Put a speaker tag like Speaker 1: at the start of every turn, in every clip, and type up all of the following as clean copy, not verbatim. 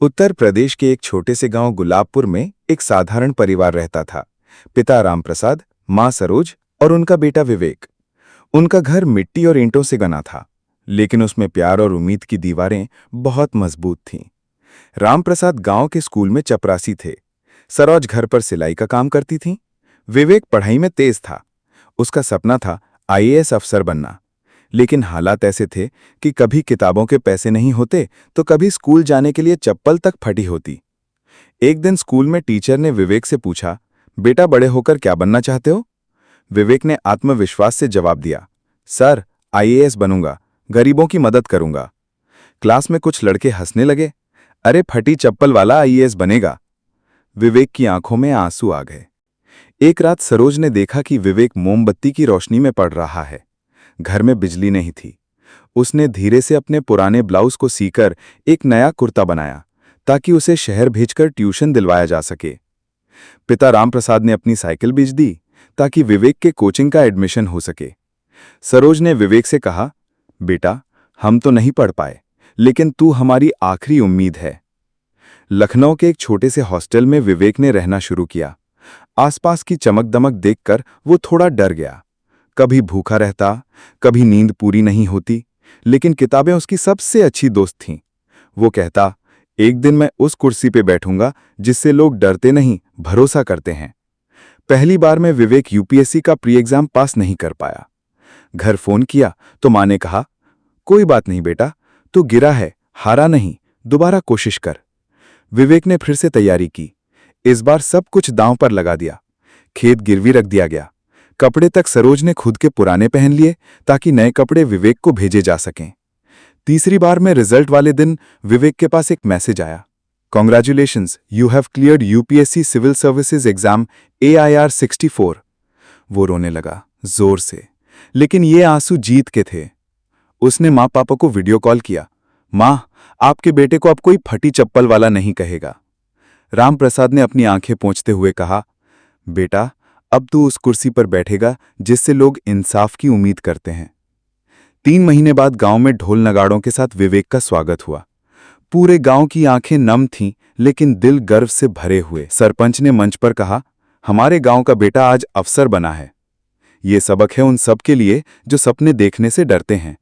Speaker 1: उत्तर प्रदेश के एक छोटे से गांव गुलाबपुर में एक साधारण परिवार रहता था। पिता रामप्रसाद, मां सरोज और उनका बेटा विवेक। उनका घर मिट्टी और ईंटों से बना था, लेकिन उसमें प्यार और उम्मीद की दीवारें बहुत मजबूत थीं। रामप्रसाद गांव के स्कूल में चपरासी थे। सरोज घर पर सिलाई का काम करती थी। विवेक पढ़ाई में तेज था। उसका सपना था आईएएस अफसर बनना। लेकिन हालात ऐसे थे कि कभी किताबों के पैसे नहीं होते तो कभी स्कूल जाने के लिए चप्पल तक फटी होती। एक दिन स्कूल में टीचर ने विवेक से पूछा, बेटा बड़े होकर क्या बनना चाहते हो? विवेक ने आत्मविश्वास से जवाब दिया, सर आईएएस बनूंगा, गरीबों की मदद करूंगा। क्लास में कुछ लड़के हंसने लगे। अरे फटी चप्पल वाला आईएएस बनेगा। विवेक की आंखों में आंसू आ गए। एक रात सरोज ने देखा कि विवेक मोमबत्ती की रोशनी में पढ़ रहा है। घर में बिजली नहीं थी। उसने धीरे से अपने पुराने ब्लाउज को सीकर एक नया कुर्ता बनाया ताकि उसे शहर भेजकर ट्यूशन दिलवाया जा सके। पिता रामप्रसाद ने अपनी साइकिल बेच दी ताकि विवेक के कोचिंग का एडमिशन हो सके। सरोज ने विवेक से कहा, बेटा हम तो नहीं पढ़ पाए, लेकिन तू हमारी आखिरी उम्मीद है। लखनऊ के एक छोटे से हॉस्टल में विवेक ने रहना शुरू किया। आसपास की चमक दमक देखकर वो थोड़ा डर गया। कभी भूखा रहता, कभी नींद पूरी नहीं होती, लेकिन किताबें उसकी सबसे अच्छी दोस्त थीं। वो कहता, एक दिन मैं उस कुर्सी पे बैठूंगा जिससे लोग डरते नहीं, भरोसा करते हैं। पहली बार में विवेक यूपीएससी का प्री एग्जाम पास नहीं कर पाया। घर फोन किया तो मां ने कहा, कोई बात नहीं बेटा, तू गिरा है, हारा नहीं, दोबारा कोशिश कर। विवेक ने फिर से तैयारी की। इस बार सब कुछ दांव पर लगा दिया। खेत गिरवी रख दिया गया। कपड़े तक सरोज ने खुद के पुराने पहन लिए ताकि नए कपड़े विवेक को भेजे जा सकें। तीसरी बार में रिजल्ट वाले दिन विवेक के पास एक मैसेज आया, congratulations, you have cleared UPSC civil services exam AIR 64। वो रोने लगा जोर से, लेकिन ये आंसू जीत के थे। उसने माँ पापा को वीडियो कॉल किया, माँ आपके बेटे को अब कोई फटी चप्पल वाला नहीं कहेगा। रामप्रसाद ने अपनी आंखें पोंछते हुए कहा, बेटा अब तू उस कुर्सी पर बैठेगा जिससे लोग इंसाफ की उम्मीद करते हैं। 3 महीने बाद गांव में ढोल नगाड़ों के साथ विवेक का स्वागत हुआ। पूरे गांव की आंखें नम थीं, लेकिन दिल गर्व से भरे हुए। सरपंच ने मंच पर कहा, हमारे गांव का बेटा आज अफसर बना है। ये सबक है उन सब के लिए जो सपने देखने से डरते हैं।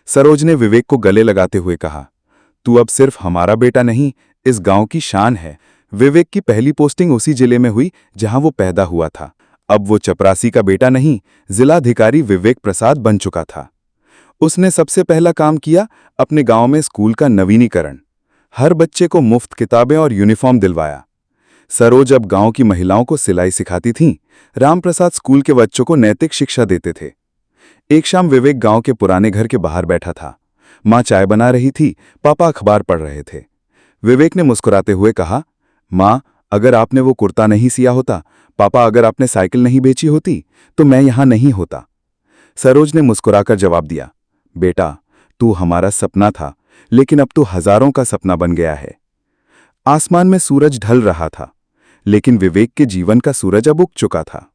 Speaker 1: सरोज ने विवेक को गले लगाते हुए कहा, तू अब सिर्फ हमारा बेटा नहीं, इस गांव की शान है। विवेक की पहली पोस्टिंग उसी जिले में हुई जहां वो पैदा हुआ था। अब वो चपरासी का बेटा नहीं, जिलाधिकारी विवेक प्रसाद बन चुका था। उसने सबसे पहला काम किया, अपने गांव में स्कूल का नवीनीकरण। हर बच्चे को मुफ्त किताबें और यूनिफॉर्म दिलवाया। सरोज अब गांव की महिलाओं को सिलाई सिखाती थीं। रामप्रसाद स्कूल के बच्चों को नैतिक शिक्षा देते थे। एक शाम विवेक गांव के पुराने घर के बाहर बैठा था। मां चाय बना रही थी, पापा अखबार पढ़ रहे थे। विवेक ने मुस्कुराते हुए कहा, मां अगर आपने वो कुर्ता नहीं सिया होता, पापा अगर आपने साइकिल नहीं बेची होती, तो मैं यहां नहीं होता। सरोज ने मुस्कुराकर जवाब दिया, बेटा तू हमारा सपना था, लेकिन अब तू हजारों का सपना बन गया है। आसमान में सूरज ढल रहा था, लेकिन विवेक के जीवन का सूरज अब उग चुका था।